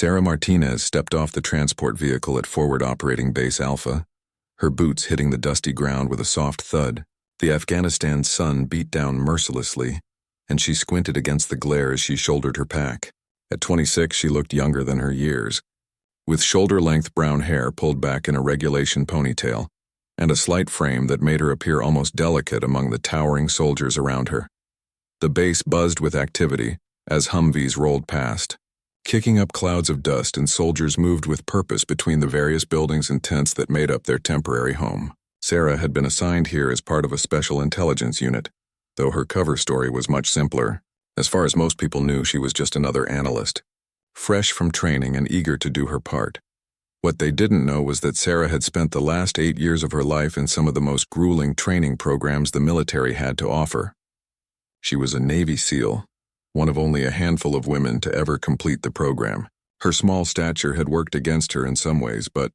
Sarah Martinez stepped off the transport vehicle at forward operating base Alpha, her boots hitting the dusty ground with a soft thud. The Afghanistan sun beat down mercilessly, and she squinted against the glare as she shouldered her pack. At 26, she looked younger than her years, with shoulder-length brown hair pulled back in a regulation ponytail, and a slight frame that made her appear almost delicate among the towering soldiers around her. The base buzzed with activity as Humvees rolled past, kicking up clouds of dust, and soldiers moved with purpose between the various buildings and tents that made up their temporary home. Sarah had been assigned here as part of a special intelligence unit, though her cover story was much simpler. As far as most people knew, she was just another analyst, fresh from training and eager to do her part. What they didn't know was that Sarah had spent the last 8 years of her life in some of the most grueling training programs the military had to offer. She was a Navy SEAL, one of only a handful of women to ever complete the program. Her small stature had worked against her in some ways, but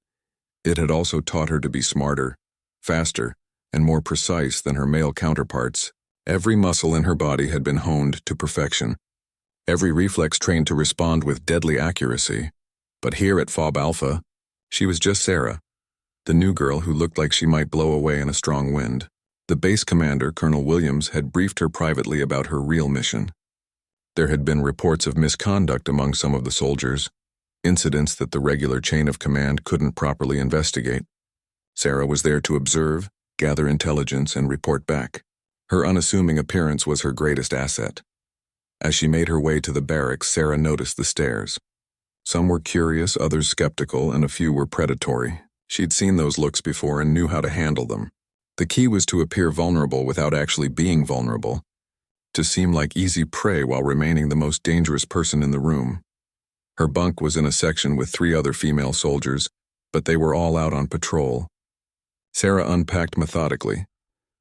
it had also taught her to be smarter, faster, and more precise than her male counterparts. Every muscle in her body had been honed to perfection, every reflex trained to respond with deadly accuracy. But here at FOB Alpha, she was just Sarah, the new girl who looked like she might blow away in a strong wind. The base commander, Colonel Williams, had briefed her privately about her real mission. There had been reports of misconduct among some of the soldiers, incidents that the regular chain of command couldn't properly investigate. Sarah was there to observe, gather intelligence, and report back. Her unassuming appearance was her greatest asset. As she made her way to the barracks, Sarah noticed the stares. Some were curious, others skeptical, and a few were predatory. She'd seen those looks before and knew how to handle them. The key was to appear vulnerable without actually being vulnerable, to seem like easy prey while remaining the most dangerous person in the room. Her bunk was in a section with 3 other female soldiers, but they were all out on patrol. Sarah unpacked methodically,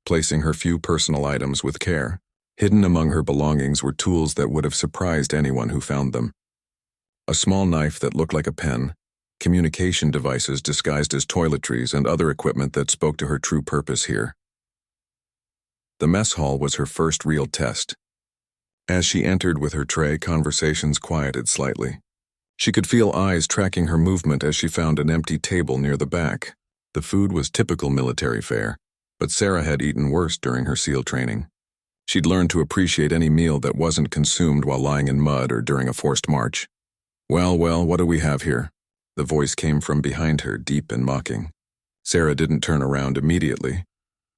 placing her few personal items with care. Hidden among her belongings were tools that would have surprised anyone who found them. A small knife that looked like a pen, communication devices disguised as toiletries, and other equipment that spoke to her true purpose here. The mess hall was her first real test. As she entered with her tray, conversations quieted slightly. She could feel eyes tracking her movement as she found an empty table near the back. The food was typical military fare, but Sarah had eaten worse during her SEAL training. She'd learned to appreciate any meal that wasn't consumed while lying in mud or during a forced march. Well, what do we have here?" The voice came from behind her, deep and mocking. Sarah didn't turn around immediately,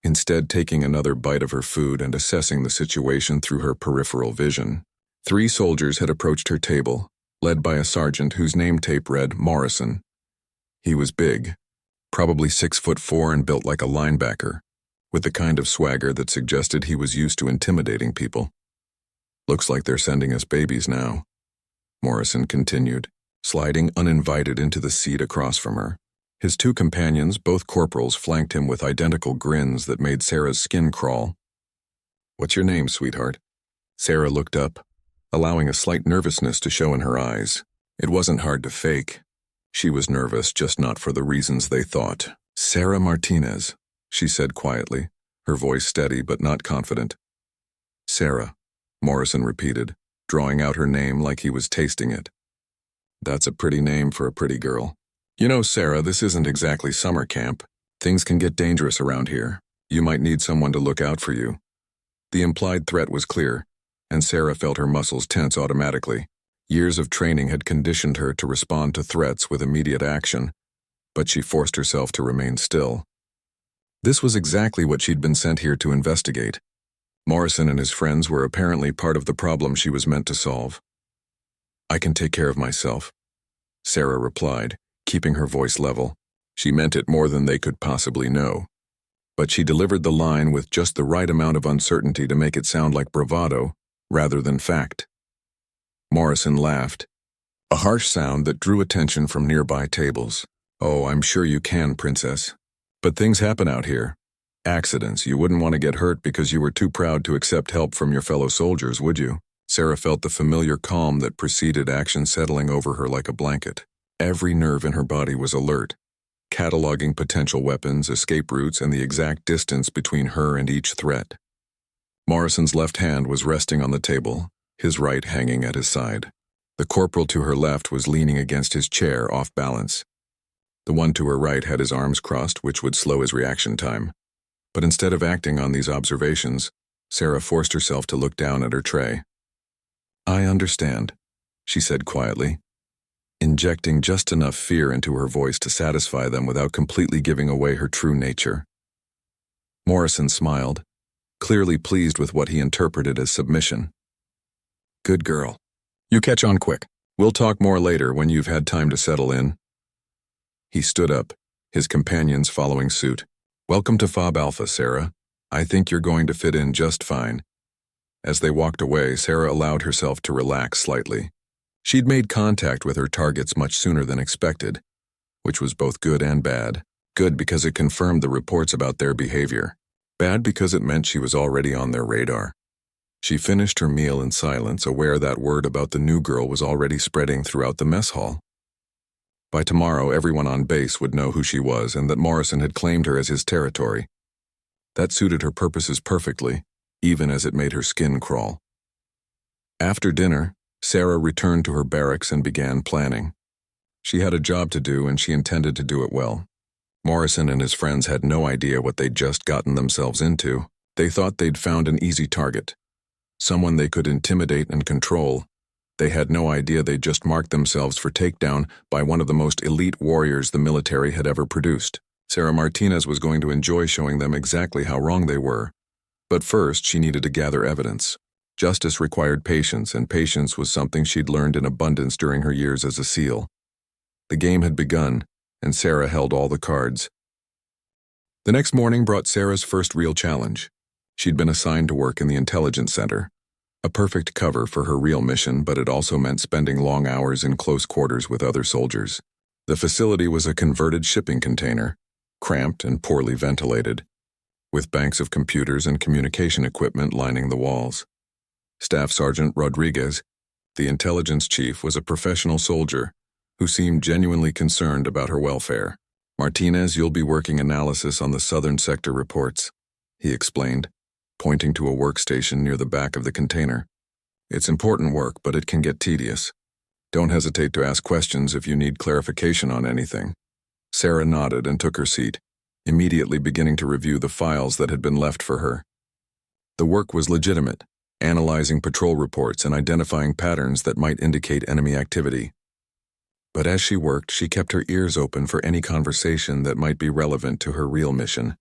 instead taking another bite of her food and assessing the situation through her peripheral vision. 3 soldiers had approached her table, led by a sergeant whose name tape read Morrison. He was big, probably 6'4" and built like a linebacker, with the kind of swagger that suggested he was used to intimidating people. "Looks like they're sending us babies now," Morrison continued, sliding uninvited into the seat across from her. His 2 companions, both corporals, flanked him with identical grins that made Sarah's skin crawl. "What's your name, sweetheart?" Sarah looked up, allowing a slight nervousness to show in her eyes. It wasn't hard to fake. She was nervous, just not for the reasons they thought. "Sarah Martinez," she said quietly, her voice steady but not confident. "Sarah," Morrison repeated, drawing out her name like he was tasting it. "That's a pretty name for a pretty girl. You know, Sarah, this isn't exactly summer camp. Things can get dangerous around here. You might need someone to look out for you." The implied threat was clear, and Sarah felt her muscles tense automatically. Years of training had conditioned her to respond to threats with immediate action, but she forced herself to remain still. This was exactly what she'd been sent here to investigate. Morrison and his friends were apparently part of the problem she was meant to solve. "I can take care of myself," Sarah replied, keeping her voice level. She meant it more than they could possibly know. But she delivered the line with just the right amount of uncertainty to make it sound like bravado rather than fact. Morrison laughed, a harsh sound that drew attention from nearby tables. "Oh, I'm sure you can, Princess. But things happen out here. Accidents. You wouldn't want to get hurt because you were too proud to accept help from your fellow soldiers, would you?" Sarah felt the familiar calm that preceded action settling over her like a blanket. Every nerve in her body was alert, cataloging potential weapons, escape routes, and the exact distance between her and each threat. Morrison's left hand was resting on the table, his right hanging at his side. The corporal to her left was leaning against his chair, off balance. The one to her right had his arms crossed, which would slow his reaction time. But instead of acting on these observations, Sarah forced herself to look down at her tray. "I understand," she said quietly, injecting just enough fear into her voice to satisfy them without completely giving away her true nature. Morrison smiled, clearly pleased with what he interpreted as submission. "Good girl. You catch on quick. We'll talk more later when you've had time to settle in." He stood up, his companions following suit. "Welcome to Fob Alpha, Sarah. I think you're going to fit in just fine." As they walked away, Sarah allowed herself to relax slightly. She'd made contact with her targets much sooner than expected, which was both good and bad. Good because it confirmed the reports about their behavior. Bad because it meant she was already on their radar. She finished her meal in silence, aware that word about the new girl was already spreading throughout the mess hall. By tomorrow, everyone on base would know who she was and that Morrison had claimed her as his territory. That suited her purposes perfectly, even as it made her skin crawl. After dinner, Sarah returned to her barracks and began planning. She had a job to do and she intended to do it well. Morrison and his friends had no idea what they'd just gotten themselves into. They thought they'd found an easy target, someone they could intimidate and control. They had no idea they'd just marked themselves for takedown by one of the most elite warriors the military had ever produced. Sarah Martinez was going to enjoy showing them exactly how wrong they were. But first, she needed to gather evidence. Justice required patience, and patience was something she'd learned in abundance during her years as a SEAL. The game had begun, and Sarah held all the cards. The next morning brought Sarah's first real challenge. She'd been assigned to work in the intelligence center. A perfect cover for her real mission, but it also meant spending long hours in close quarters with other soldiers. The facility was a converted shipping container, cramped and poorly ventilated, with banks of computers and communication equipment lining the walls. Staff Sergeant Rodriguez, the intelligence chief, was a professional soldier who seemed genuinely concerned about her welfare. "Martinez, you'll be working analysis on the Southern Sector reports," he explained, pointing to a workstation near the back of the container. "It's important work, but it can get tedious. Don't hesitate to ask questions if you need clarification on anything." Sarah nodded and took her seat, immediately beginning to review the files that had been left for her. The work was legitimate, analyzing patrol reports and identifying patterns that might indicate enemy activity. But as she worked, she kept her ears open for any conversation that might be relevant to her real mission.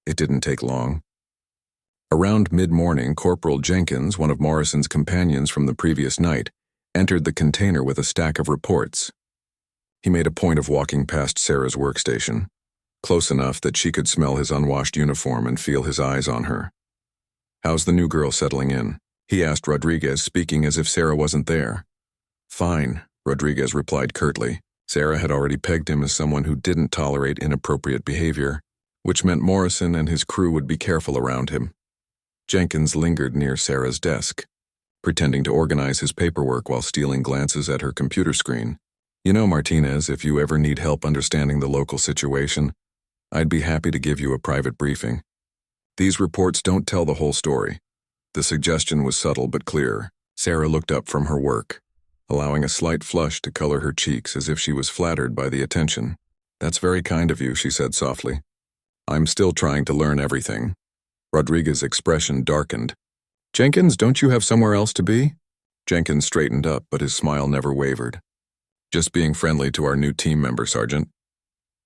It didn't take long. Around mid-morning, Corporal Jenkins, one of Morrison's companions from the previous night, entered the container with a stack of reports. He made a point of walking past Sarah's workstation, close enough that she could smell his unwashed uniform and feel his eyes on her. "How's the new girl settling in?" he asked Rodriguez, speaking as if Sarah wasn't there. "Fine," Rodriguez replied curtly. Sarah had already pegged him as someone who didn't tolerate inappropriate behavior, which meant Morrison and his crew would be careful around him. Jenkins lingered near Sarah's desk, pretending to organize his paperwork while stealing glances at her computer screen. "You know, Martinez, if you ever need help understanding the local situation, I'd be happy to give you a private briefing. These reports don't tell the whole story." The suggestion was subtle but clear. Sarah looked up from her work, allowing a slight flush to color her cheeks as if she was flattered by the attention. "That's very kind of you," she said softly. "I'm still trying to learn everything." Rodriguez's expression darkened. "Jenkins, don't you have somewhere else to be?" Jenkins straightened up, but his smile never wavered. "Just being friendly to our new team member, Sergeant."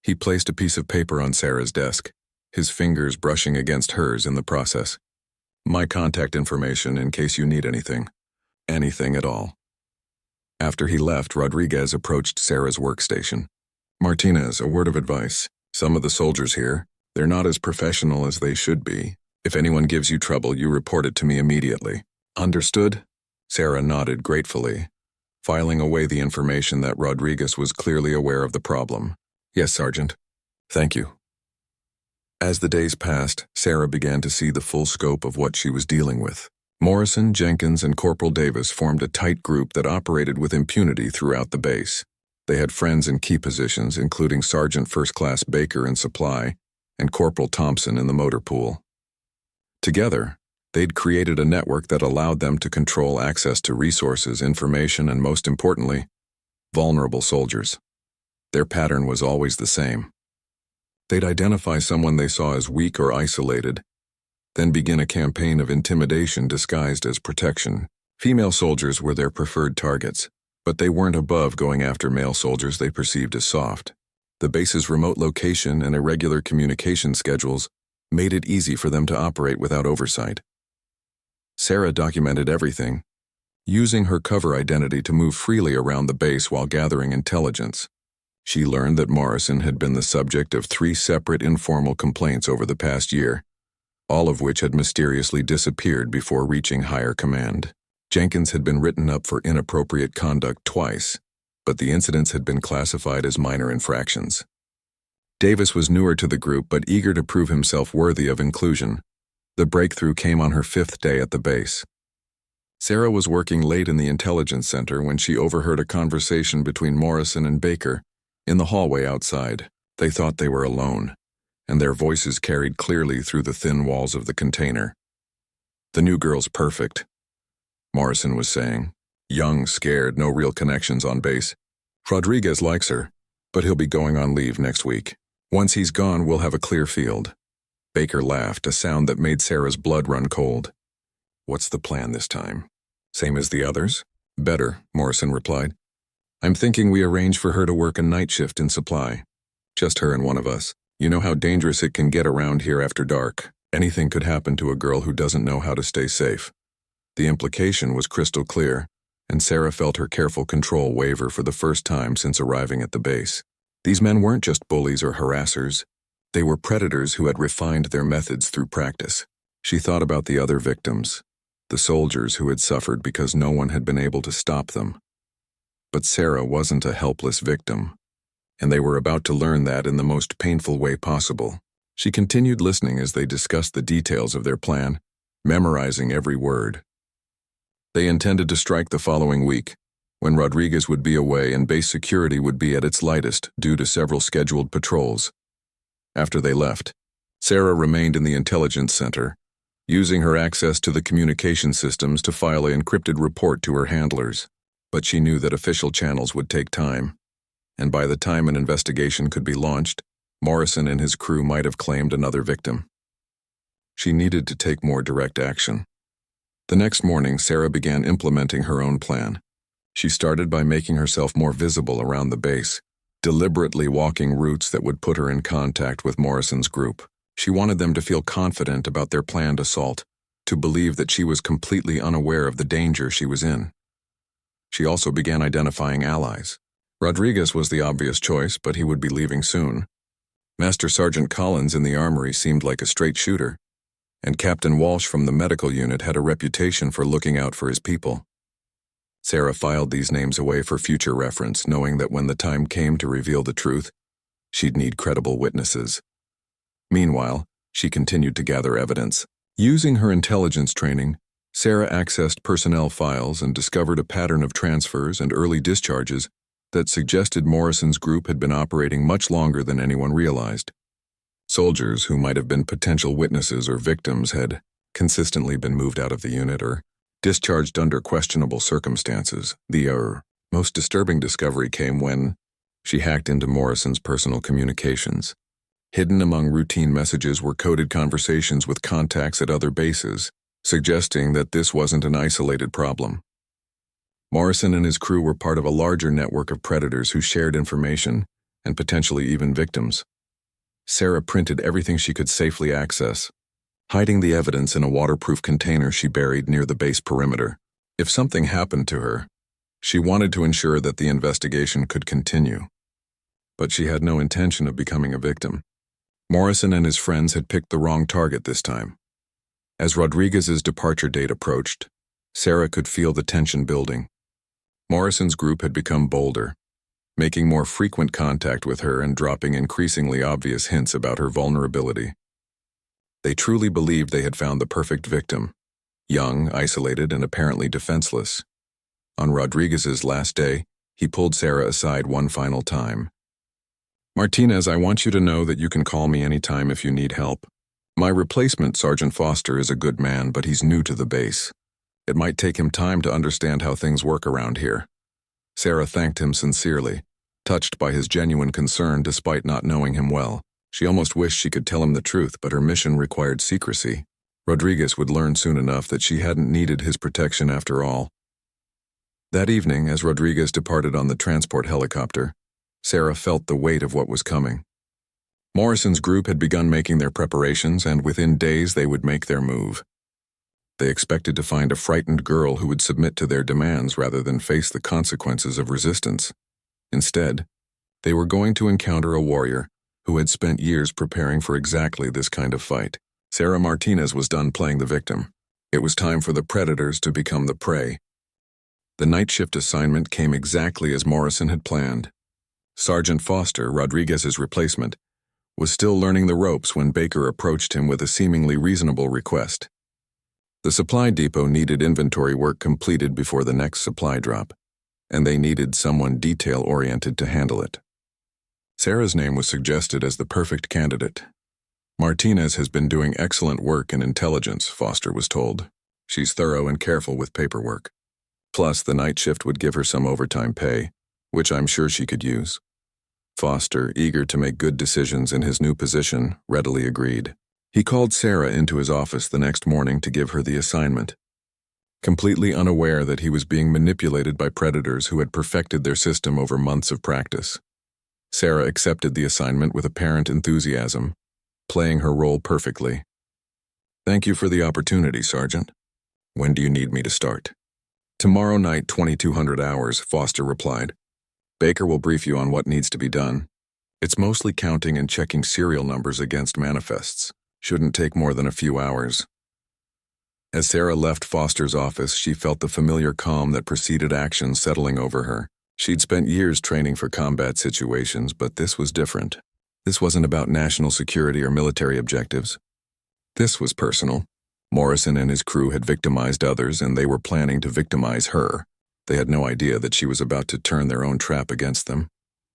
He placed a piece of paper on Sarah's desk, his fingers brushing against hers in the process. "My contact information in case you need anything. Anything at all." After he left, Rodriguez approached Sarah's workstation. "Martinez, a word of advice. Some of the soldiers here, they're not as professional as they should be. If anyone gives you trouble, you report it to me immediately." "Understood?" Sarah nodded gratefully, filing away the information that Rodriguez was clearly aware of the problem. "Yes, Sergeant. Thank you." As the days passed, Sarah began to see the full scope of what she was dealing with. Morrison, Jenkins, and Corporal Davis formed a tight group that operated with impunity throughout the base. They had friends in key positions, including Sergeant First Class Baker in supply and Corporal Thompson in the motor pool. Together, They'd created a network that allowed them to control access to resources, information, and most importantly, vulnerable soldiers. Their pattern was always the same. They'd identify someone they saw as weak or isolated, then begin a campaign of intimidation disguised as protection. Female soldiers were their preferred targets, but they weren't above going after male soldiers they perceived as soft. The base's remote location and irregular communication schedules made it easy for them to operate without oversight. Sarah documented everything, using her cover identity to move freely around the base while gathering intelligence. She learned that Morrison had been the subject of 3 separate informal complaints over the past year, all of which had mysteriously disappeared before reaching higher command. Jenkins had been written up for inappropriate conduct twice, but the incidents had been classified as minor infractions. Davis was newer to the group but eager to prove himself worthy of inclusion. The breakthrough came on her 5th day at the base. Sarah was working late in the intelligence center when she overheard a conversation between Morrison and Baker in the hallway outside. They thought they were alone, and their voices carried clearly through the thin walls of the container. "The new girl's perfect," Morrison was saying. "Young, scared, no real connections on base. Rodriguez likes her, but he'll be going on leave next week. Once he's gone, we'll have a clear field." Baker laughed, a sound that made Sarah's blood run cold. "What's the plan this time?" "Same as the others?" "Better," Morrison replied. "I'm thinking we arrange for her to work a night shift in supply. Just her and one of us. You know how dangerous it can get around here after dark. Anything could happen to a girl who doesn't know how to stay safe." The implication was crystal clear, and Sarah felt her careful control waver for the first time since arriving at the base. These men weren't just bullies or harassers. They were predators who had refined their methods through practice. She thought about the other victims, the soldiers who had suffered because no one had been able to stop them. But Sarah wasn't a helpless victim, and they were about to learn that in the most painful way possible. She continued listening as they discussed the details of their plan, memorizing every word. They intended to strike the following week, when Rodriguez would be away and base security would be at its lightest due to several scheduled patrols. After they left, Sarah remained in the intelligence center, using her access to the communication systems to file an encrypted report to her handlers. But she knew that official channels would take time, and by the time an investigation could be launched, Morrison and his crew might have claimed another victim. She needed to take more direct action. The next morning, Sarah began implementing her own plan. She started by making herself more visible around the base, deliberately walking routes that would put her in contact with Morrison's group. She wanted them to feel confident about their planned assault, to believe that she was completely unaware of the danger she was in. She also began identifying allies. Rodriguez was the obvious choice, but he would be leaving soon. Master Sergeant Collins in the armory seemed like a straight shooter, and Captain Walsh from the medical unit had a reputation for looking out for his people. Sarah filed these names away for future reference, knowing that when the time came to reveal the truth, she'd need credible witnesses. Meanwhile, she continued to gather evidence. Using her intelligence training, Sarah accessed personnel files and discovered a pattern of transfers and early discharges that suggested Morrison's group had been operating much longer than anyone realized. Soldiers who might have been potential witnesses or victims had consistently been moved out of the unit or discharged under questionable circumstances. The most disturbing discovery came when she hacked into Morrison's personal communications. Hidden among routine messages were coded conversations with contacts at other bases, suggesting that this wasn't an isolated problem. Morrison and his crew were part of a larger network of predators who shared information, and potentially even victims. Sarah printed everything she could safely access, hiding the evidence in a waterproof container she buried near the base perimeter. If something happened to her, she wanted to ensure that the investigation could continue. But she had no intention of becoming a victim. Morrison and his friends had picked the wrong target this time. As Rodriguez's departure date approached, Sarah could feel the tension building. Morrison's group had become bolder, making more frequent contact with her and dropping increasingly obvious hints about her vulnerability. They truly believed they had found the perfect victim, young, isolated, and apparently defenseless. On Rodriguez's last day, he pulled Sarah aside one final time. "Martinez, I want you to know that you can call me anytime if you need help. My replacement, Sergeant Foster, is a good man, but he's new to the base. It might take him time to understand how things work around here. Sarah thanked him sincerely, touched by his genuine concern despite not knowing him well. She almost wished she could tell him the truth, but her mission required secrecy. Rodriguez would learn soon enough that she hadn't needed his protection after all. That evening, as Rodriguez departed on the transport helicopter, Sarah felt the weight of what was coming. Morrison's group had begun making their preparations, and within days they would make their move. They expected to find a frightened girl who would submit to their demands rather than face the consequences of resistance. Instead, they were going to encounter a warrior who had spent years preparing for exactly this kind of fight. Sarah Martinez was done playing the victim. It was time for the predators to become the prey. The night shift assignment came exactly as Morrison had planned. Sergeant Foster, Rodriguez's replacement, was still learning the ropes when Baker approached him with a seemingly reasonable request. The supply depot needed inventory work completed before the next supply drop, and they needed someone detail-oriented to handle it. Sarah's name was suggested as the perfect candidate. Martinez has been doing excellent work in intelligence, Foster was told. She's thorough and careful with paperwork. Plus, the night shift would give her some overtime pay, which I'm sure she could use. Foster, eager to make good decisions in his new position, readily agreed. He called Sarah into his office the next morning to give her the assignment. Completely unaware that he was being manipulated by predators who had perfected their system over months of practice, Sarah accepted the assignment with apparent enthusiasm, playing her role perfectly. "Thank you for the opportunity, Sergeant. When do you need me to start?" "Tomorrow night, 2200 hours, Foster replied. "Baker will brief you on what needs to be done. It's mostly counting and checking serial numbers against manifests. Shouldn't take more than a few hours." As Sarah left Foster's office, she felt the familiar calm that preceded action settling over her. She'd spent years training for combat situations, but this was different. This wasn't about national security or military objectives. This was personal. Morrison and his crew had victimized others, and they were planning to victimize her. They had no idea that she was about to turn their own trap against them.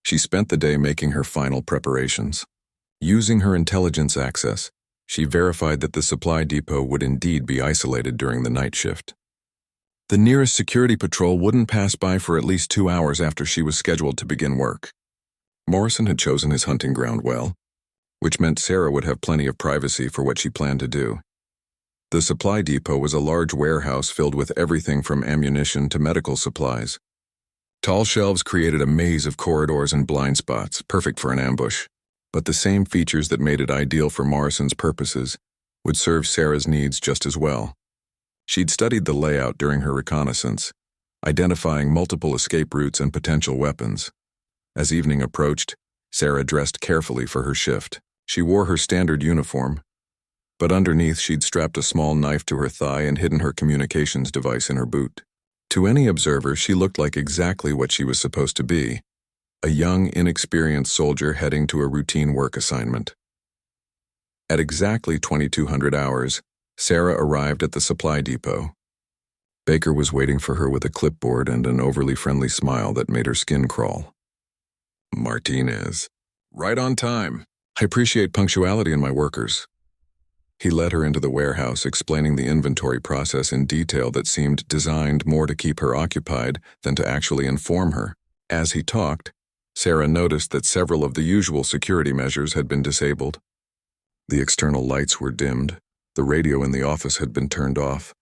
She spent the day making her final preparations. Using her intelligence access, she verified that the supply depot would indeed be isolated during the night shift. The nearest security patrol wouldn't pass by for at least 2 hours after she was scheduled to begin work. Morrison had chosen his hunting ground well, which meant Sarah would have plenty of privacy for what she planned to do. The supply depot was a large warehouse filled with everything from ammunition to medical supplies. Tall shelves created a maze of corridors and blind spots, perfect for an ambush. But the same features that made it ideal for Morrison's purposes would serve Sarah's needs just as well. She'd studied the layout during her reconnaissance, identifying multiple escape routes and potential weapons. As evening approached, Sarah dressed carefully for her shift. She wore her standard uniform, but underneath she'd strapped a small knife to her thigh and hidden her communications device in her boot. To any observer, she looked like exactly what she was supposed to be: a young, inexperienced soldier heading to a routine work assignment. At exactly 2200 hours, Sarah arrived at the supply depot. Baker was waiting for her with a clipboard and an overly friendly smile that made her skin crawl. "Martinez. Right on time. I appreciate punctuality in my workers." He led her into the warehouse, explaining the inventory process in detail that seemed designed more to keep her occupied than to actually inform her. As he talked, Sarah noticed that several of the usual security measures had been disabled. The external lights were dimmed, the radio in the office had been turned off,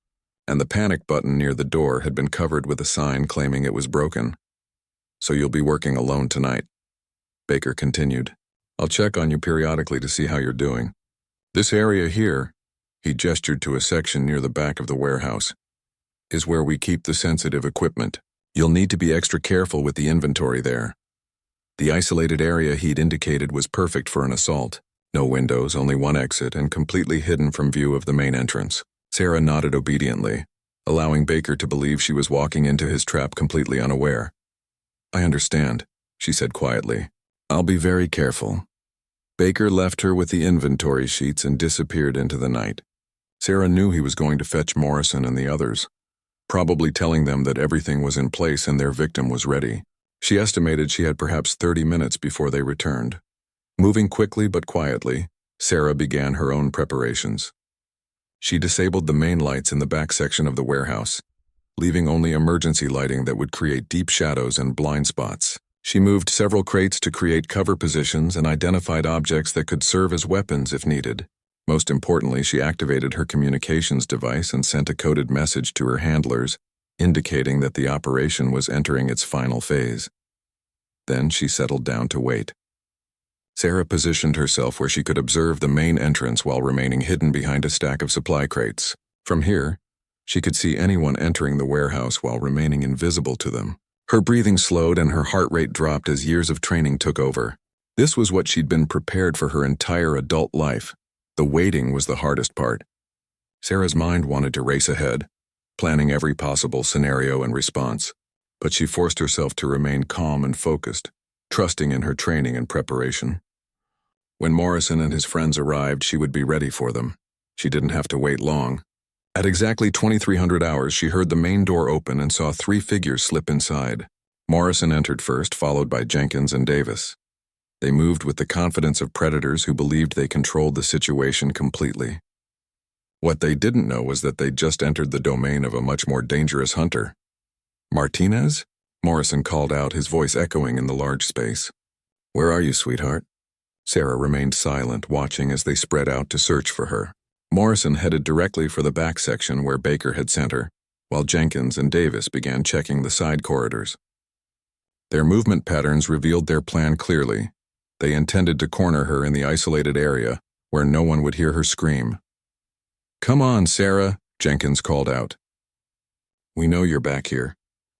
and the panic button near the door had been covered with a sign claiming it was broken. "So you'll be working alone tonight," Baker continued. "I'll check on you periodically to see how you're doing. This area here," he gestured to a section near the back of the warehouse, "is where we keep the sensitive equipment. You'll need to be extra careful with the inventory there." The isolated area he'd indicated was perfect for an assault. No windows, only one exit, and completely hidden from view of the main entrance. Sarah nodded obediently, allowing Baker to believe she was walking into his trap completely unaware. "I understand," she said quietly. "I'll be very careful." Baker left her with the inventory sheets and disappeared into the night. Sarah knew he was going to fetch Morrison and the others, probably telling them that everything was in place and their victim was ready. She estimated she had perhaps 30 minutes before they returned. Moving quickly but quietly, Sarah began her own preparations. She disabled the main lights in the back section of the warehouse, leaving only emergency lighting that would create deep shadows and blind spots. She moved several crates to create cover positions and identified objects that could serve as weapons if needed. Most importantly, she activated her communications device and sent a coded message to her handlers, indicating that the operation was entering its final phase. Then she settled down to wait. Sarah positioned herself where she could observe the main entrance while remaining hidden behind a stack of supply crates. From here, she could see anyone entering the warehouse while remaining invisible to them. Her breathing slowed and her heart rate dropped as years of training took over. This was what she'd been prepared for her entire adult life. The waiting was the hardest part. Sarah's mind wanted to race ahead, planning every possible scenario and response, but she forced herself to remain calm and focused, trusting in her training and preparation. When Morrison and his friends arrived, she would be ready for them. She didn't have to wait long. At exactly 2300 hours, she heard the main door open and saw 3 figures slip inside. Morrison entered first, followed by Jenkins and Davis. They moved with the confidence of predators who believed they controlled the situation completely. What they didn't know was that they'd just entered the domain of a much more dangerous hunter. "Martinez?" Morrison called out, his voice echoing in the large space. "Where are you, sweetheart?" Sarah remained silent, watching as they spread out to search for her. Morrison headed directly for the back section where Baker had sent her, while Jenkins and Davis began checking the side corridors. Their movement patterns revealed their plan clearly. They intended to corner her in the isolated area, where no one would hear her scream. "Come on, Sarah," Jenkins called out. "We know you're back here.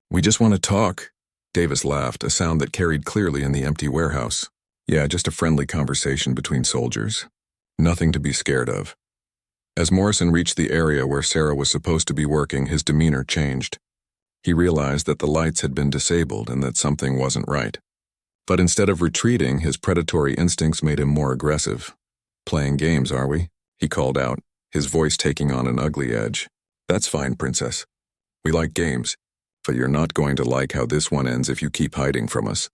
We just want to talk." Davis laughed, a sound that carried clearly in the empty warehouse. "Yeah, just a friendly conversation between soldiers. Nothing to be scared of." As Morrison reached the area where Sarah was supposed to be working, his demeanor changed. He realized that the lights had been disabled and that something wasn't right. But instead of retreating, his predatory instincts made him more aggressive. "Playing games, are we?" he called out, his voice taking on an ugly edge. "That's fine, princess. We like games, but you're not going to like how this one ends if you keep hiding from us."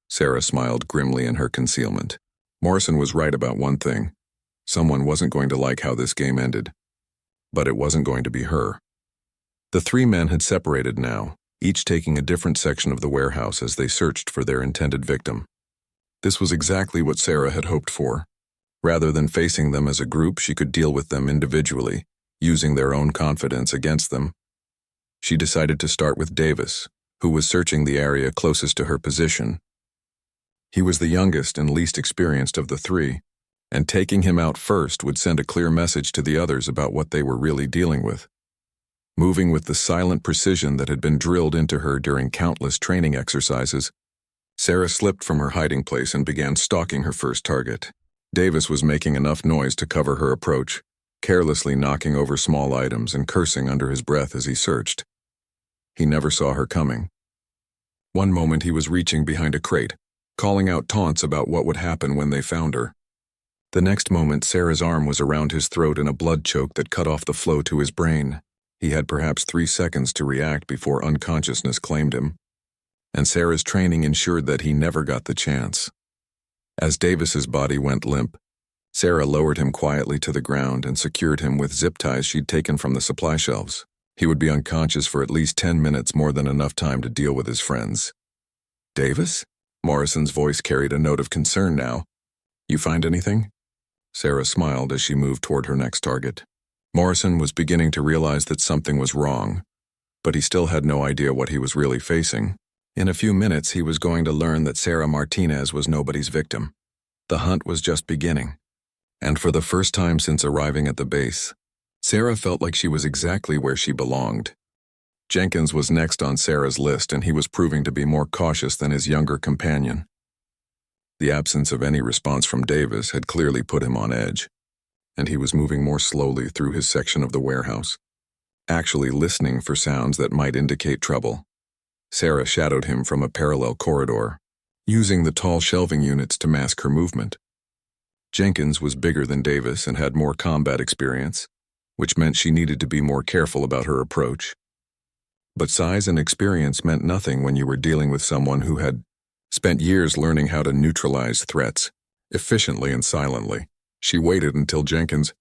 Sarah smiled grimly in her concealment. Morrison was right about one thing. Someone wasn't going to like how this game ended. But it wasn't going to be her. The 3 men had separated now, each taking a different section of the warehouse as they searched for their intended victim. This was exactly what Sarah had hoped for. Rather than facing them as a group, she could deal with them individually, using their own confidence against them. She decided to start with Davis, who was searching the area closest to her position. He was the youngest and least experienced of the 3, and taking him out first would send a clear message to the others about what they were really dealing with. Moving with the silent precision that had been drilled into her during countless training exercises, Sarah slipped from her hiding place and began stalking her first target. Davis was making enough noise to cover her approach, carelessly knocking over small items and cursing under his breath as he searched. He never saw her coming. One moment he was reaching behind a crate, calling out taunts about what would happen when they found her. The next moment, Sarah's arm was around his throat in a blood choke that cut off the flow to his brain. He had perhaps 3 seconds to react before unconsciousness claimed him, and Sarah's training ensured that he never got the chance. As Davis's body went limp, Sarah lowered him quietly to the ground and secured him with zip ties she'd taken from the supply shelves. He would be unconscious for at least 10 minutes, more than enough time to deal with his friends. "Davis?" Morrison's voice carried a note of concern now. "You find anything?" Sarah smiled as she moved toward her next target. Morrison was beginning to realize that something was wrong, but he still had no idea what he was really facing. In a few minutes, he was going to learn that Sarah Martinez was nobody's victim. The hunt was just beginning. And for the first time since arriving at the base, Sarah felt like she was exactly where she belonged. Jenkins was next on Sarah's list, and he was proving to be more cautious than his younger companion. The absence of any response from Davis had clearly put him on edge, and he was moving more slowly through his section of the warehouse, actually listening for sounds that might indicate trouble. Sarah shadowed him from a parallel corridor, using the tall shelving units to mask her movement. Jenkins was bigger than Davis and had more combat experience, which meant she needed to be more careful about her approach. But size and experience meant nothing when you were dealing with someone who had spent years learning how to neutralize threats, efficiently and silently. She waited until Jenkins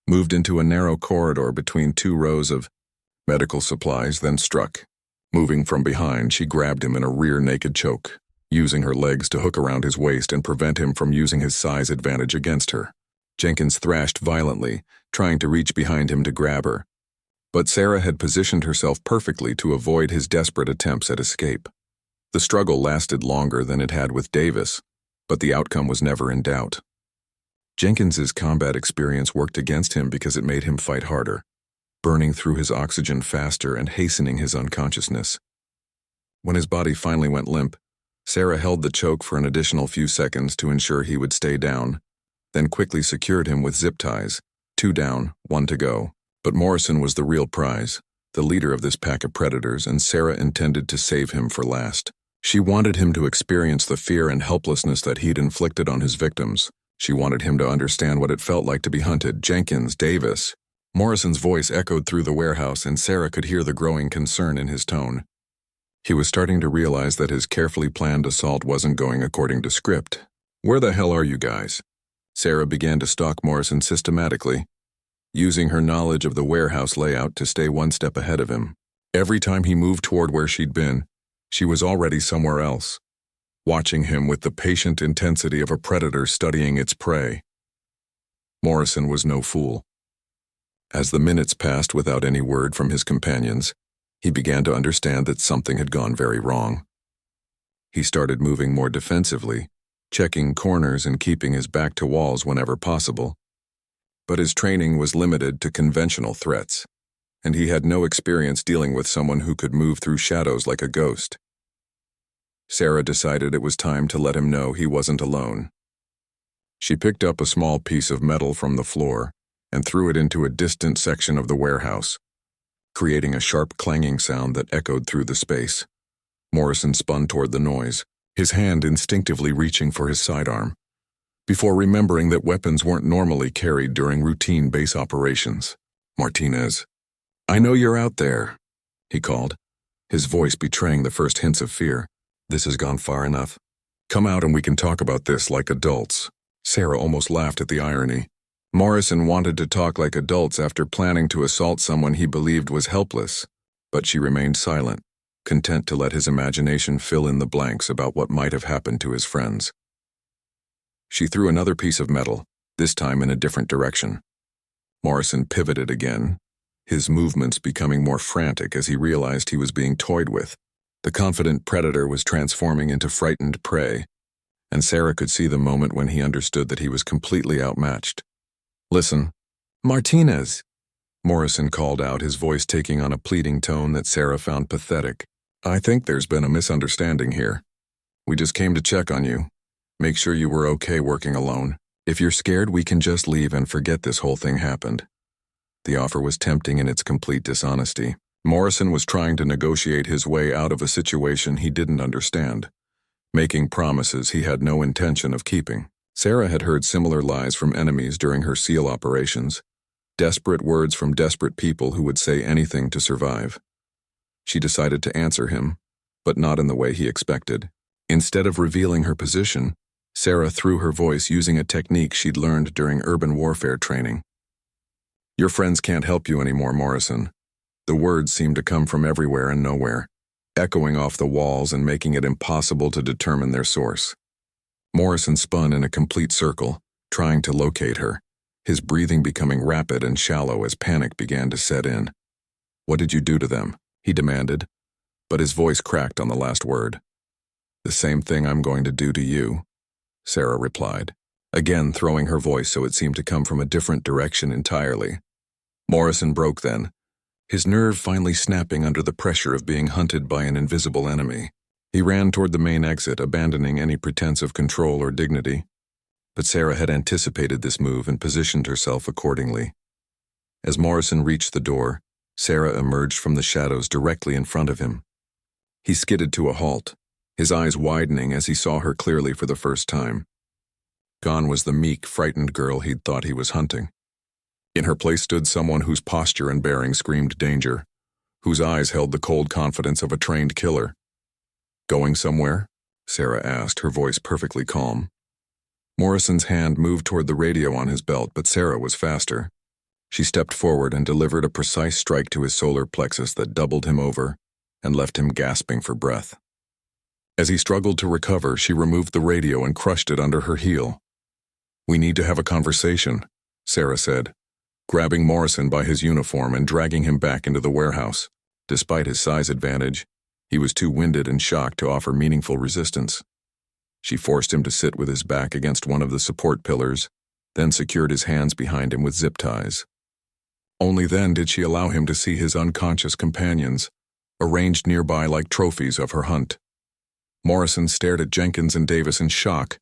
moved into a narrow corridor between two rows of medical supplies, then struck. Moving from behind, she grabbed him in a rear naked choke, using her legs to hook around his waist and prevent him from using his size advantage against her. Jenkins thrashed violently, trying to reach behind him to grab her. But Sarah had positioned herself perfectly to avoid his desperate attempts at escape. The struggle lasted longer than it had with Davis, but the outcome was never in doubt. Jenkins's combat experience worked against him because it made him fight harder, burning through his oxygen faster and hastening his unconsciousness. When his body finally went limp, Sarah held the choke for an additional few seconds to ensure he would stay down, then quickly secured him with zip ties, 2 down, 1 to go. But Morrison was the real prize, the leader of this pack of predators, and Sarah intended to save him for last. She wanted him to experience the fear and helplessness that he'd inflicted on his victims. She wanted him to understand what it felt like to be hunted. Jenkins, Davis. Morrison's voice echoed through the warehouse, and Sarah could hear the growing concern in his tone. He was starting to realize that his carefully planned assault wasn't going according to script. "Where the hell are you guys?" Sarah began to stalk Morrison systematically, using her knowledge of the warehouse layout to stay one step ahead of him. Every time he moved toward where she'd been, she was already somewhere else, watching him with the patient intensity of a predator studying its prey. Morrison was no fool. As the minutes passed without any word from his companions, he began to understand that something had gone very wrong. He started moving more defensively, checking corners and keeping his back to walls whenever possible. But his training was limited to conventional threats, and he had no experience dealing with someone who could move through shadows like a ghost. Sarah decided it was time to let him know he wasn't alone. She picked up a small piece of metal from the floor and threw it into a distant section of the warehouse, creating a sharp clanging sound that echoed through the space. Morrison spun toward the noise, his hand instinctively reaching for his sidearm, before remembering that weapons weren't normally carried during routine base operations. "Martinez, I know you're out there," he called, his voice betraying the first hints of fear. "This has gone far enough. Come out and we can talk about this like adults." Sarah almost laughed at the irony. Morrison wanted to talk like adults after planning to assault someone he believed was helpless, but she remained silent, content to let his imagination fill in the blanks about what might have happened to his friends. She threw another piece of metal, this time in a different direction. Morrison pivoted again, his movements becoming more frantic as he realized he was being toyed with. The confident predator was transforming into frightened prey, and Sarah could see the moment when he understood that he was completely outmatched. "Listen, Martinez," Morrison called out, his voice taking on a pleading tone that Sarah found pathetic. "I think there's been a misunderstanding here. We just came to check on you. Make sure you were okay working alone. If you're scared, we can just leave and forget this whole thing happened." The offer was tempting in its complete dishonesty. Morrison was trying to negotiate his way out of a situation he didn't understand, making promises he had no intention of keeping. Sarah had heard similar lies from enemies during her SEAL operations, desperate words from desperate people who would say anything to survive. She decided to answer him, but not in the way he expected. Instead of revealing her position, Sarah threw her voice using a technique she'd learned during urban warfare training. "Your friends can't help you anymore, Morrison." The words seemed to come from everywhere and nowhere, echoing off the walls and making it impossible to determine their source. Morrison spun in a complete circle, trying to locate her, his breathing becoming rapid and shallow as panic began to set in. "What did you do to them?" he demanded, but his voice cracked on the last word. "The same thing I'm going to do to you," Sarah replied, again throwing her voice so it seemed to come from a different direction entirely. Morrison broke then, his nerve finally snapping under the pressure of being hunted by an invisible enemy. He ran toward the main exit, abandoning any pretense of control or dignity. But Sarah had anticipated this move and positioned herself accordingly. As Morrison reached the door, Sarah emerged from the shadows directly in front of him. He skidded to a halt, his eyes widening as he saw her clearly for the first time. Gone was the meek, frightened girl he'd thought he was hunting. In her place stood someone whose posture and bearing screamed danger, whose eyes held the cold confidence of a trained killer. "Going somewhere?" Sarah asked, her voice perfectly calm. Morrison's hand moved toward the radio on his belt, but Sarah was faster. She stepped forward and delivered a precise strike to his solar plexus that doubled him over and left him gasping for breath. As he struggled to recover, she removed the radio and crushed it under her heel. "We need to have a conversation," Sarah said, grabbing Morrison by his uniform and dragging him back into the warehouse. Despite his size advantage, he was too winded and shocked to offer meaningful resistance. She forced him to sit with his back against one of the support pillars, then secured his hands behind him with zip ties. Only then did she allow him to see his unconscious companions, arranged nearby like trophies of her hunt. Morrison stared at Jenkins and Davis in shock,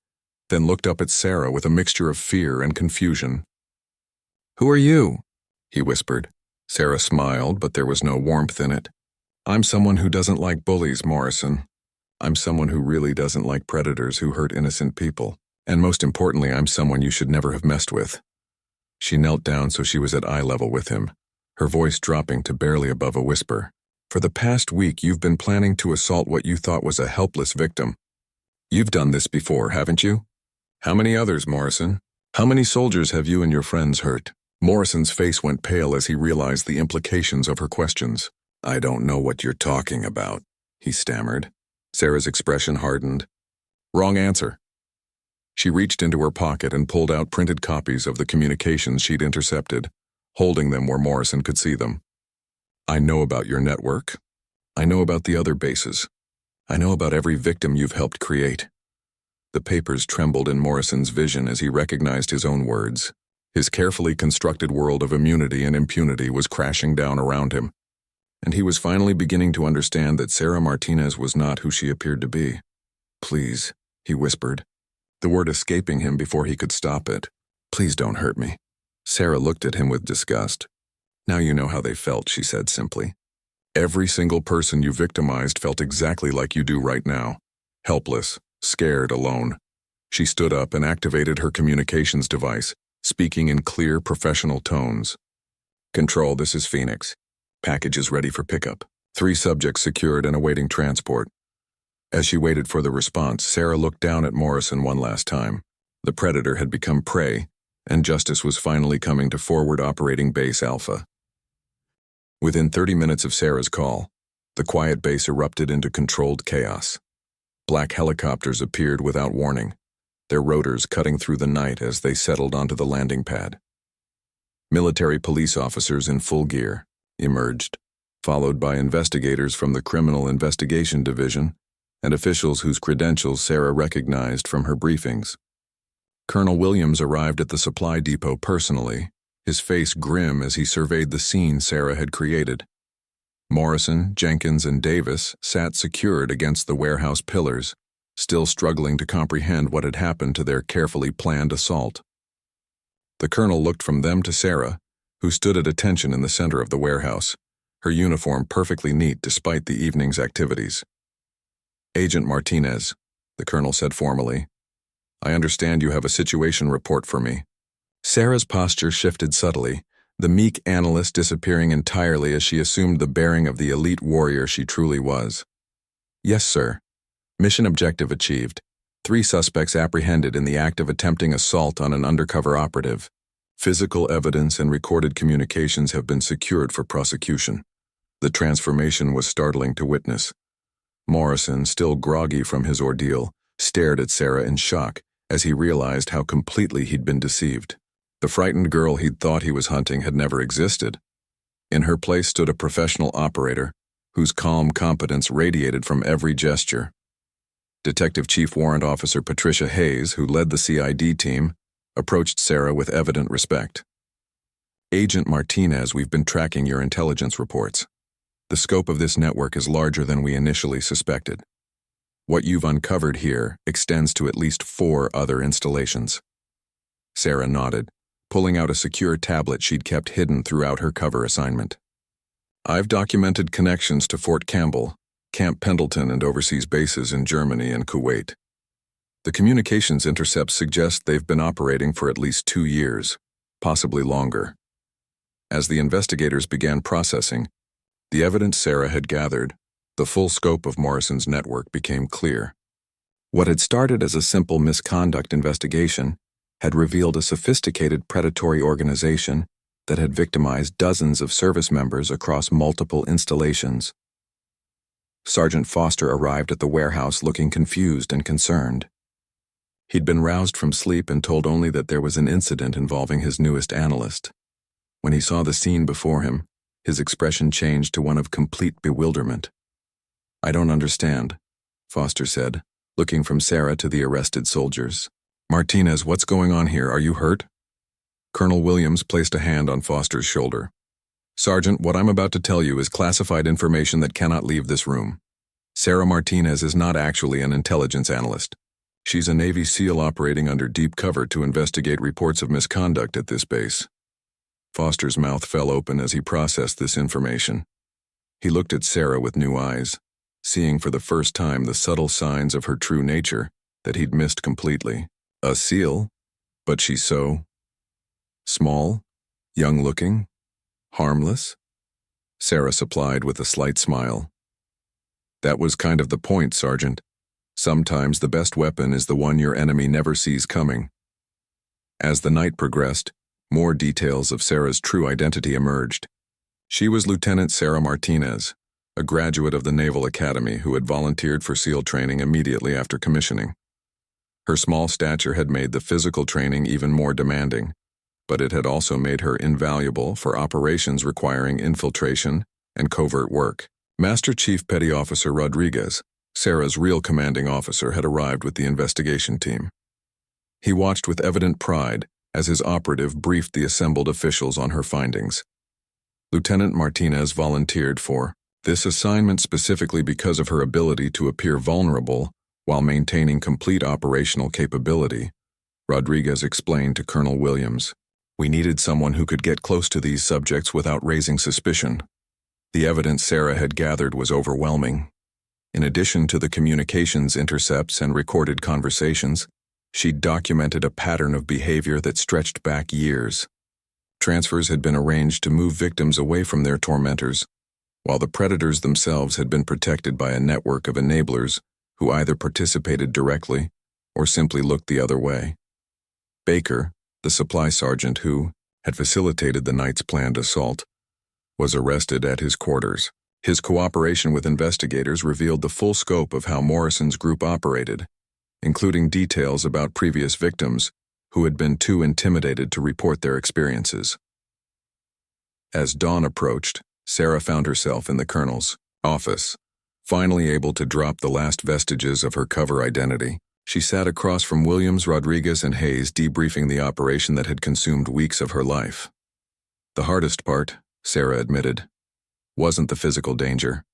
then looked up at Sarah with a mixture of fear and confusion. "Who are you?" he whispered. Sarah smiled, but there was no warmth in it. "I'm someone who doesn't like bullies, Morrison. I'm someone who really doesn't like predators who hurt innocent people. And most importantly, I'm someone you should never have messed with." She knelt down so she was at eye level with him, her voice dropping to barely above a whisper. "For the past week, you've been planning to assault what you thought was a helpless victim. You've done this before, haven't you? How many others, Morrison? How many soldiers have you and your friends hurt?" Morrison's face went pale as he realized the implications of her questions. "I don't know what you're talking about," he stammered. Sarah's expression hardened. "Wrong answer." She reached into her pocket and pulled out printed copies of the communications she'd intercepted, holding them where Morrison could see them. "I know about your network. I know about the other bases. I know about every victim you've helped create." The papers trembled in Morrison's vision as he recognized his own words. His carefully constructed world of immunity and impunity was crashing down around him, and he was finally beginning to understand that Sarah Martinez was not who she appeared to be. "Please," he whispered, the word escaping him before he could stop it. "Please don't hurt me." Sarah looked at him with disgust. "Now you know how they felt," she said simply. "Every single person you victimized felt exactly like you do right now. Helpless, scared, alone." She stood up and activated her communications device, speaking in clear, professional tones. "Control, this is Phoenix. Package is ready for pickup. 3 subjects secured and awaiting transport." As she waited for the response, Sarah looked down at Morrison one last time. The predator had become prey, and justice was finally coming to forward operating base Alpha. Within 30 minutes of Sarah's call, the quiet base erupted into controlled chaos. Black helicopters appeared without warning, their rotors cutting through the night as they settled onto the landing pad. Military police officers in full gear emerged, followed by investigators from the Criminal Investigation Division and officials whose credentials Sarah recognized from her briefings. Colonel Williams arrived at the supply depot personally, his face grim as he surveyed the scene Sarah had created. Morrison, Jenkins, and Davis sat secured against the warehouse pillars, still struggling to comprehend what had happened to their carefully planned assault. The colonel looked from them to Sarah, who stood at attention in the center of the warehouse, her uniform perfectly neat despite the evening's activities. "Agent Martinez," the colonel said formally, "I understand you have a situation report for me." Sarah's posture shifted subtly, the meek analyst disappearing entirely as she assumed the bearing of the elite warrior she truly was. "Yes, sir. Mission objective achieved. 3 suspects apprehended in the act of attempting assault on an undercover operative. Physical evidence and recorded communications have been secured for prosecution." The transformation was startling to witness. Morrison, still groggy from his ordeal, stared at Sarah in shock as he realized how completely he'd been deceived. The frightened girl he'd thought he was hunting had never existed. In her place stood a professional operator, whose calm competence radiated from every gesture. Detective Chief Warrant Officer Patricia Hayes, who led the CID team, approached Sarah with evident respect. "Agent Martinez, we've been tracking your intelligence reports. The scope of this network is larger than we initially suspected. What you've uncovered here extends to at least 4 other installations." Sarah nodded, pulling out a secure tablet she'd kept hidden throughout her cover assignment. "I've documented connections to Fort Campbell, Camp Pendleton, and overseas bases in Germany and Kuwait. The communications intercepts suggest they've been operating for at least 2 years, possibly longer." As the investigators began processing the evidence Sarah had gathered, the full scope of Morrison's network became clear. What had started as a simple misconduct investigation had revealed a sophisticated predatory organization that had victimized dozens of service members across multiple installations. Sergeant Foster arrived at the warehouse looking confused and concerned. He'd been roused from sleep and told only that there was an incident involving his newest analyst. When he saw the scene before him, his expression changed to one of complete bewilderment. "I don't understand," Foster said, looking from Sarah to the arrested soldiers. "Martinez, what's going on here? Are you hurt?" Colonel Williams placed a hand on Foster's shoulder. "Sergeant, what I'm about to tell you is classified information that cannot leave this room. Sarah Martinez is not actually an intelligence analyst. She's a Navy SEAL operating under deep cover to investigate reports of misconduct at this base." Foster's mouth fell open as he processed this information. He looked at Sarah with new eyes, seeing for the first time the subtle signs of her true nature that he'd missed completely. A SEAL? But she's so small, young-looking, harmless? Sarah supplied with a slight smile. "That was kind of the point, Sergeant. Sometimes the best weapon is the one your enemy never sees coming." As the night progressed, more details of Sarah's true identity emerged. She was Lieutenant Sarah Martinez, a graduate of the Naval Academy who had volunteered for SEAL training immediately after commissioning. Her small stature had made the physical training even more demanding, but it had also made her invaluable for operations requiring infiltration and covert work. Master Chief Petty Officer Rodriguez, Sarah's real commanding officer, had arrived with the investigation team. He watched with evident pride as his operative briefed the assembled officials on her findings. Lieutenant Martinez volunteered for this assignment specifically because of her ability to appear vulnerable while maintaining complete operational capability, Rodriguez explained to Colonel Williams. "We needed someone who could get close to these subjects without raising suspicion." The evidence Sarah had gathered was overwhelming. In addition to the communications intercepts and recorded conversations, she'd documented a pattern of behavior that stretched back years. Transfers had been arranged to move victims away from their tormentors, while the predators themselves had been protected by a network of enablers who either participated directly or simply looked the other way. Baker, the supply sergeant who had facilitated the night's planned assault, was arrested at his quarters. His cooperation with investigators revealed the full scope of how Morrison's group operated, including details about previous victims who had been too intimidated to report their experiences. As dawn approached, Sarah found herself in the colonel's office, finally able to drop the last vestiges of her cover identity. She sat across from Williams, Rodriguez, and Hayes, debriefing the operation that had consumed weeks of her life. "The hardest part," Sarah admitted, "wasn't the physical danger.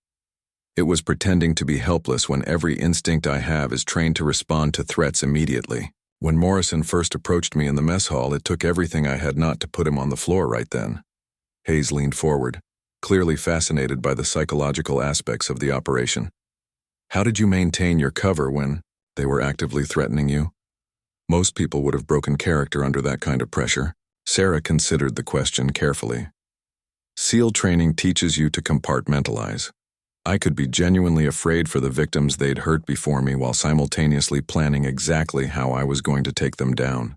It was pretending to be helpless when every instinct I have is trained to respond to threats immediately. When Morrison first approached me in the mess hall, it took everything I had not to put him on the floor right then." Hayes leaned forward, clearly fascinated by the psychological aspects of the operation. "How did you maintain your cover when they were actively threatening you?" Most people would have broken character under that kind of pressure. Sarah considered the question carefully. "SEAL training teaches you to compartmentalize. I could be genuinely afraid for the victims they'd hurt before me while simultaneously planning exactly how I was going to take them down.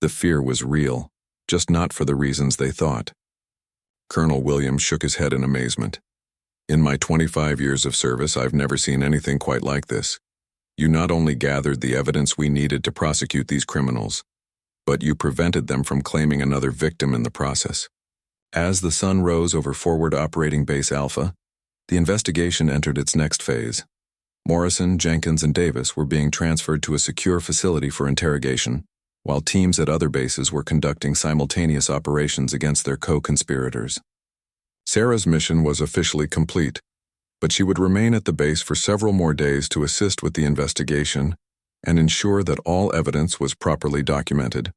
The fear was real, just not for the reasons they thought." Colonel Williams shook his head in amazement. "In my 25 years of service, I've never seen anything quite like this. You not only gathered the evidence we needed to prosecute these criminals, but you prevented them from claiming another victim in the process." As the sun rose over Forward Operating Base Alpha, the investigation entered its next phase. Morrison, Jenkins, and Davis were being transferred to a secure facility for interrogation, while teams at other bases were conducting simultaneous operations against their co-conspirators. Sarah's mission was officially complete, but she would remain at the base for several more days to assist with the investigation and ensure that all evidence was properly documented.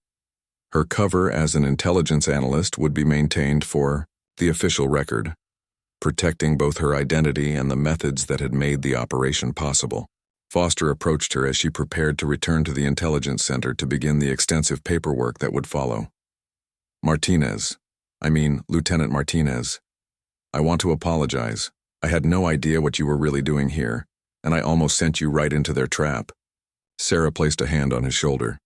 Her cover as an intelligence analyst would be maintained for the official record, protecting both her identity and the methods that had made the operation possible. Foster approached her as she prepared to return to the intelligence center to begin the extensive paperwork that would follow. Lieutenant Martinez, I want to apologize. I had no idea what you were really doing here, and I almost sent you right into their trap." Sarah placed a hand on his shoulder.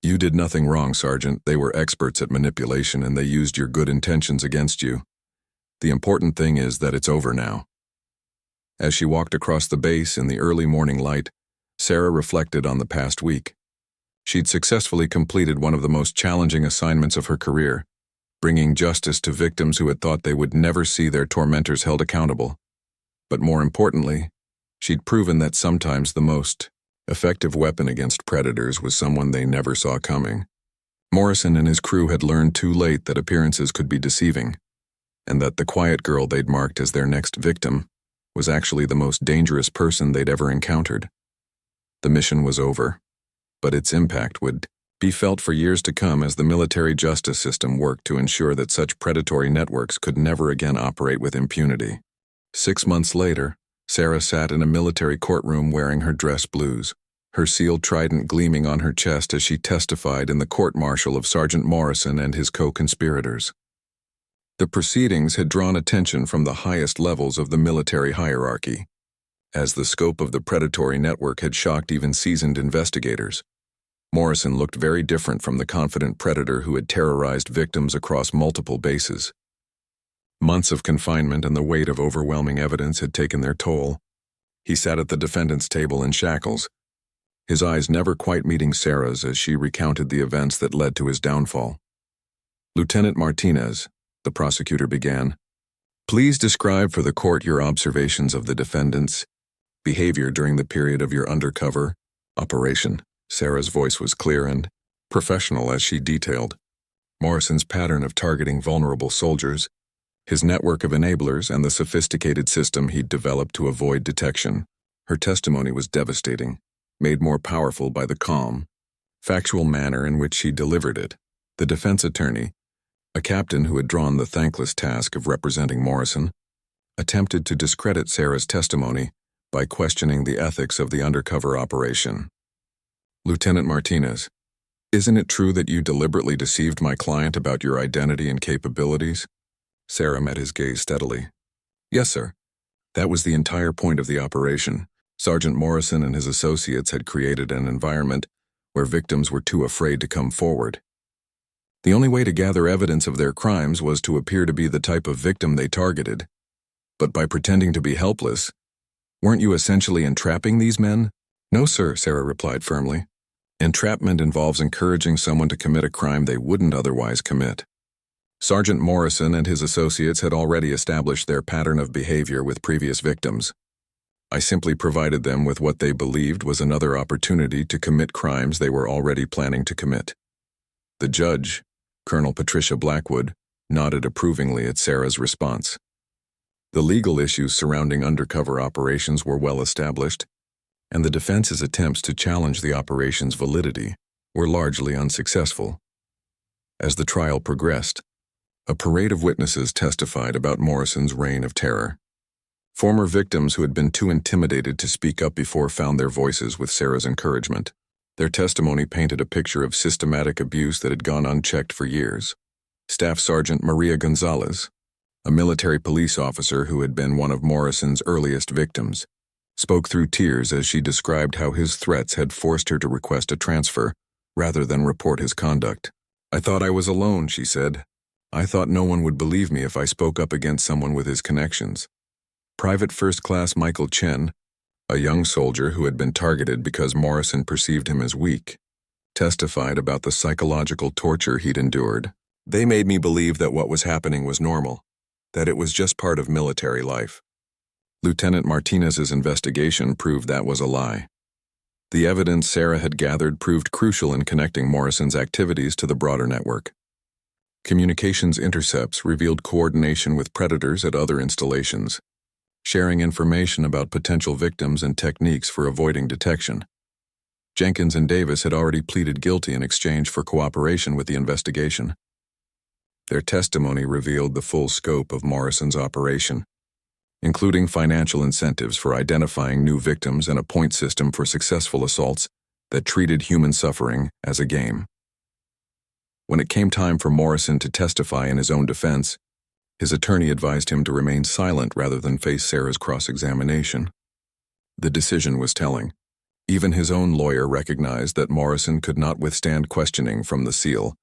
You did nothing wrong, Sergeant. They were experts at manipulation and they used your good intentions against you. The important thing is that it's over now. As she walked across the base in the early morning light, Sarah reflected on the past week. She'd successfully completed one of the most challenging assignments of her career, bringing justice to victims who had thought they would never see their tormentors held accountable. But more importantly, she'd proven that sometimes the most effective weapon against predators was someone they never saw coming. Morrison and his crew had learned too late that appearances could be deceiving, and that the quiet girl they'd marked as their next victim was actually the most dangerous person they'd ever encountered. The mission was over, but its impact would be felt for years to come as the military justice system worked to ensure that such predatory networks could never again operate with impunity. 6 months later, Sarah sat in a military courtroom wearing her dress blues, her sealed trident gleaming on her chest as she testified in the court-martial of Sergeant Morrison and his co-conspirators. The proceedings had drawn attention from the highest levels of the military hierarchy, as the scope of the predatory network had shocked even seasoned investigators. Morrison looked very different from the confident predator who had terrorized victims across multiple bases. Months of confinement and the weight of overwhelming evidence had taken their toll. He sat at the defendant's table in shackles, his eyes never quite meeting Sarah's as she recounted the events that led to his downfall. Lieutenant Martinez, the prosecutor began, please describe for the court your observations of the defendant's behavior during the period of your undercover operation. Sarah's voice was clear and professional as she detailed Morrison's pattern of targeting vulnerable soldiers, his network of enablers, and the sophisticated system he'd developed to avoid detection. Her testimony was devastating, made more powerful by the calm, factual manner in which she delivered it. The defense attorney, a captain who had drawn the thankless task of representing Morrison, attempted to discredit Sarah's testimony by questioning the ethics of the undercover operation. Lieutenant Martinez, isn't it true that you deliberately deceived my client about your identity and capabilities? Sarah met his gaze steadily. Yes, sir. That was the entire point of the operation. Sergeant Morrison and his associates had created an environment where victims were too afraid to come forward. The only way to gather evidence of their crimes was to appear to be the type of victim they targeted. But by pretending to be helpless, weren't you essentially entrapping these men? No, sir, Sarah replied firmly. Entrapment involves encouraging someone to commit a crime they wouldn't otherwise commit. Sergeant Morrison and his associates had already established their pattern of behavior with previous victims. I simply provided them with what they believed was another opportunity to commit crimes they were already planning to commit. The judge, Colonel Patricia Blackwood, nodded approvingly at Sarah's response. The legal issues surrounding undercover operations were well established, and the defense's attempts to challenge the operation's validity were largely unsuccessful. As the trial progressed, a parade of witnesses testified about Morrison's reign of terror. Former victims who had been too intimidated to speak up before found their voices with Sarah's encouragement. Their testimony painted a picture of systematic abuse that had gone unchecked for years. Staff Sergeant Maria Gonzalez, a military police officer who had been one of Morrison's earliest victims, spoke through tears as she described how his threats had forced her to request a transfer rather than report his conduct. I thought I was alone, she said. I thought no one would believe me if I spoke up against someone with his connections. Private First Class Michael Chen, a young soldier who had been targeted because Morrison perceived him as weak, testified about the psychological torture he'd endured. They made me believe that what was happening was normal, that it was just part of military life. Lieutenant Martinez's investigation proved that was a lie. The evidence Sarah had gathered proved crucial in connecting Morrison's activities to the broader network. Communications intercepts revealed coordination with predators at other installations, sharing information about potential victims and techniques for avoiding detection. Jenkins and Davis had already pleaded guilty in exchange for cooperation with the investigation. Their testimony revealed the full scope of Morrison's operation, including financial incentives for identifying new victims and a point system for successful assaults that treated human suffering as a game. When it came time for Morrison to testify in his own defense, his attorney advised him to remain silent rather than face Sarah's cross-examination. The decision was telling. Even his own lawyer recognized that Morrison could not withstand questioning from the SEAL,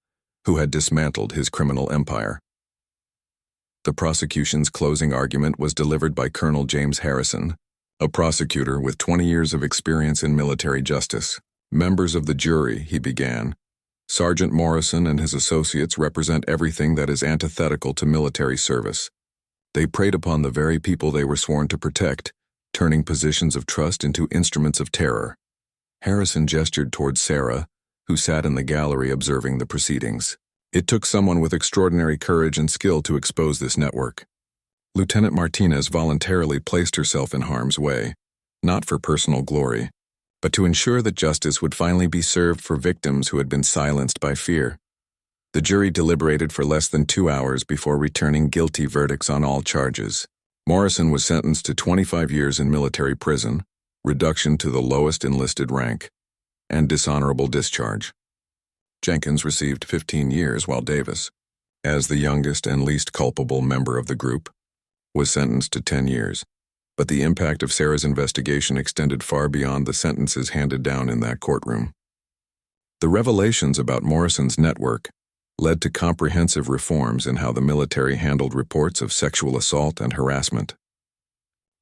who had dismantled his criminal empire. The prosecution's closing argument was delivered by Colonel James Harrison, a prosecutor with 20 years of experience in military justice. Members of the jury, he began. Sergeant Morrison and his associates represent everything that is antithetical to military service. They preyed upon the very people they were sworn to protect, turning positions of trust into instruments of terror. Harrison gestured toward Sarah, who sat in the gallery observing the proceedings. It took someone with extraordinary courage and skill to expose this network. Lieutenant Martinez voluntarily placed herself in harm's way, not for personal glory, but to ensure that justice would finally be served for victims who had been silenced by fear. The jury deliberated for less than 2 hours before returning guilty verdicts on all charges. Morrison was sentenced to 25 years in military prison, reduction to the lowest enlisted rank, and dishonorable discharge. Jenkins received 15 years, while Davis, as the youngest and least culpable member of the group, was sentenced to 10 years. But the impact of Sarah's investigation extended far beyond the sentences handed down in that courtroom. The revelations about Morrison's network led to comprehensive reforms in how the military handled reports of sexual assault and harassment.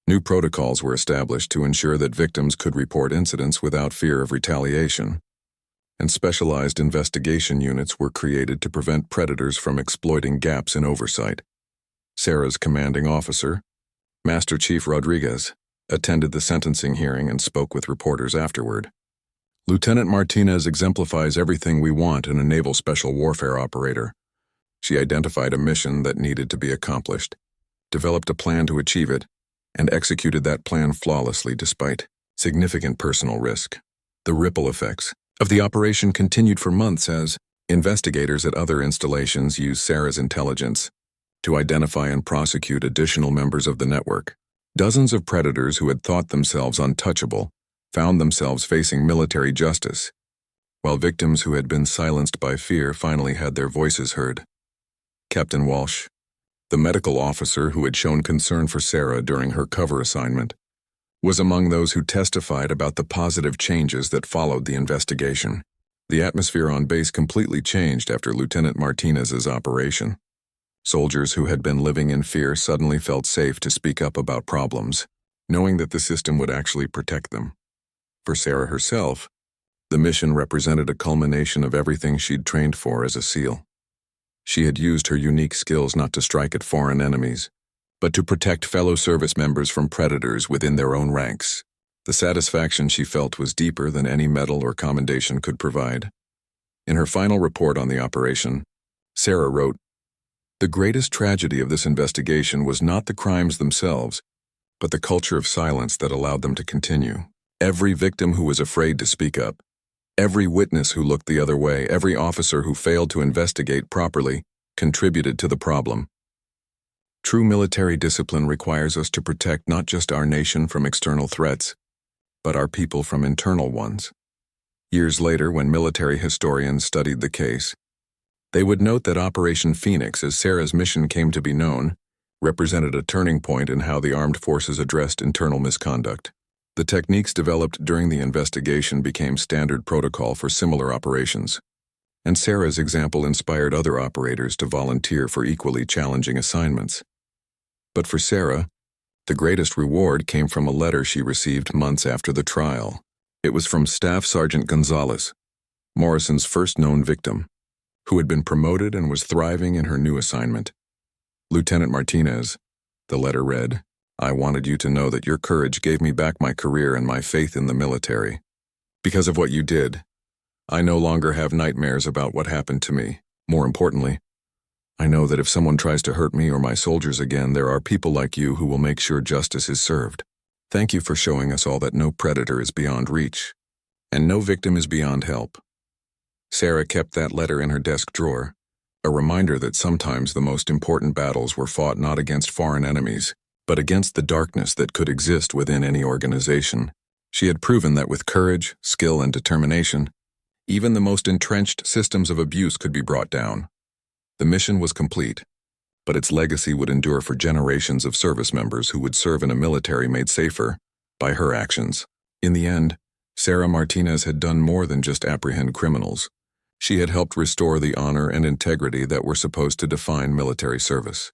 New protocols were established to ensure that victims could report incidents without fear of retaliation, and specialized investigation units were created to prevent predators from exploiting gaps in oversight. Sarah's commanding officer, Master Chief Rodriguez, attended the sentencing hearing and spoke with reporters afterward. Lieutenant Martinez exemplifies everything we want in a naval special warfare operator. She identified a mission that needed to be accomplished, developed a plan to achieve it, and executed that plan flawlessly despite significant personal risk. The ripple effects of the operation continued for months as investigators at other installations used Sarah's intelligence to identify and prosecute additional members of the network. Dozens of predators who had thought themselves untouchable found themselves facing military justice, while victims who had been silenced by fear finally had their voices heard. Captain Walsh, the medical officer who had shown concern for Sarah during her cover assignment, was among those who testified about the positive changes that followed the investigation. The atmosphere on base completely changed after Lieutenant Martinez's operation. Soldiers who had been living in fear suddenly felt safe to speak up about problems, knowing that the system would actually protect them. For Sarah herself, the mission represented a culmination of everything she'd trained for as a SEAL. She had used her unique skills not to strike at foreign enemies, but to protect fellow service members from predators within their own ranks. The satisfaction she felt was deeper than any medal or commendation could provide. In her final report on the operation, Sarah wrote, "The greatest tragedy of this investigation was not the crimes themselves, but the culture of silence that allowed them to continue. Every victim who was afraid to speak up, every witness who looked the other way, every officer who failed to investigate properly, contributed to the problem. True military discipline requires us to protect not just our nation from external threats, but our people from internal ones." Years later, when military historians studied the case, they would note that Operation Phoenix, as Sarah's mission came to be known, represented a turning point in how the armed forces addressed internal misconduct. The techniques developed during the investigation became standard protocol for similar operations, and Sarah's example inspired other operators to volunteer for equally challenging assignments. But for Sarah, the greatest reward came from a letter she received months after the trial. It was from Staff Sergeant Gonzalez, Morrison's first known victim, who had been promoted and was thriving in her new assignment. "Lieutenant Martinez," the letter read, "I wanted you to know that your courage gave me back my career and my faith in the military. Because of what you did, I no longer have nightmares about what happened to me. More importantly, I know that if someone tries to hurt me or my soldiers again, there are people like you who will make sure justice is served. Thank you for showing us all that no predator is beyond reach, and no victim is beyond help." Sarah kept that letter in her desk drawer, a reminder that sometimes the most important battles were fought not against foreign enemies, but against the darkness that could exist within any organization. She had proven that with courage, skill, and determination, even the most entrenched systems of abuse could be brought down. The mission was complete, but its legacy would endure for generations of service members who would serve in a military made safer by her actions. In the end, Sarah Martinez had done more than just apprehend criminals. She had helped restore the honor and integrity that were supposed to define military service.